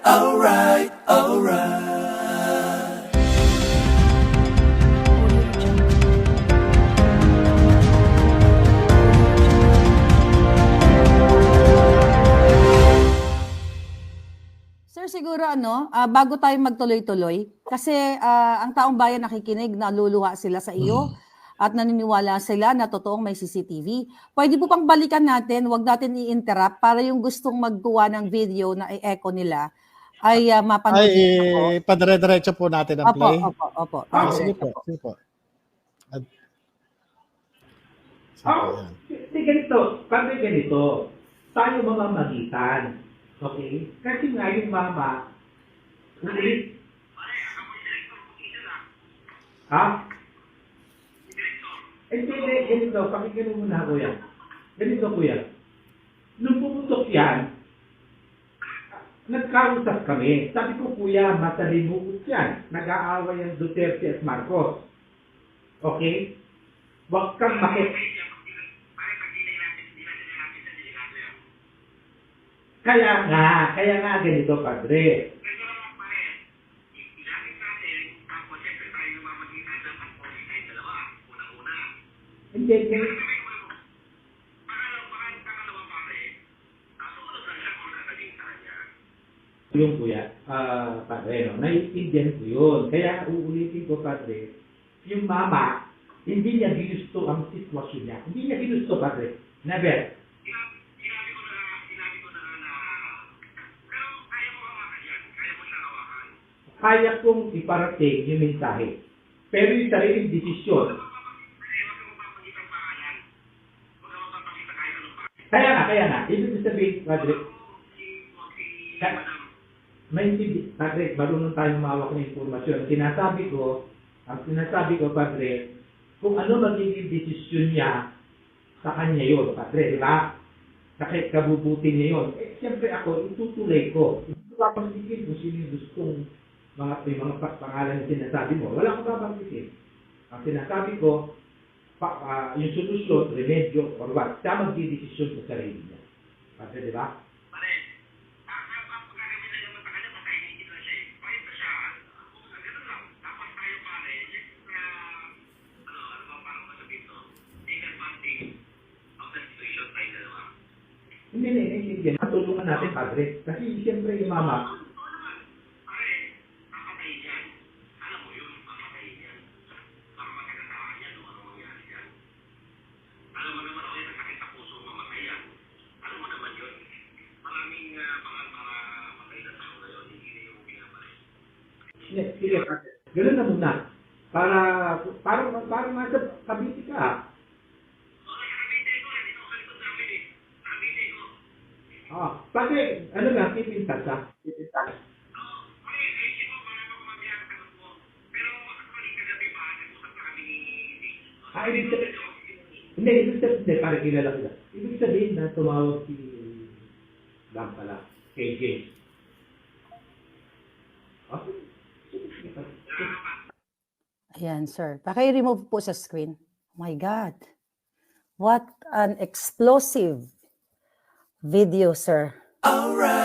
alright, alright. Sir, siguro bago tayo magtuloy-tuloy, kasi ang taong bayan nakikinig, naluluha sila sa iyo at naniniwala sila na totoong may CCTV. Pwede po pang balikan natin, wag natin i-interrupt para yung gustong magkuha ng video na i-echo nila ay mapanood Ay, nila po. padire-diretso po natin ang Opo, play. opo. Sige Diretso po, sige po. Ganito, pag ganito, tayo mga magitan, okay? Kasi nga yung mama, ulit. Ha? Hindi, ganito, pakinggan mo muna, kuya. Ganito, kuya. Nung pumutok yan, nagkausap kami. Sabi ko, kuya, matalimugot yan. Nag-aaway ang Duterte at Marcos. Okay? Huwag kang Kaya nga ganito, padre. Hindi, yung kuya, padre, no? Naiintindihan ko yun. Kaya uulitin ko, padre, yung mama, hindi niya ginusto ang sitwasyon niya. Hindi niya ginusto, padre. Never. Kaya kong iparating yung mensahe. Pero yung sariling desisyon. Kaya nga. Ibig sabihin, padre, padre, marunong tayong mawak ng informasyon. Ang sinasabi ko, padre, kung ano magiging desisyon niya, sa kanya yun, padre, di ba? Sa kabubuti niya yun. Eh, siyempre ako, itutuloy ko. Hindi ko papanggitin kung sino yung gustong may mga pangalan na sinasabi mo. Wala akong papanggitin. Ang sinasabi ko, yung solusyon, remedyo, or what, siya magdidesisyon sa sarili niya. Padre, di ba? Hindi. Matulungan natin, padre. Kasi siyempre yung mama, sige, padre. Ganun na muna. Para nasa Cavite ka. Padre, ano nga, keep in touch, ha? Keep in touch. Ibig sabihin, para kilala ko lang. Ibig sabihin na tumawag si Lam pala, kay James. Okay. Ayan, sir. Paki-remove po sa screen. Oh my God. What an explosive video, sir. Alright.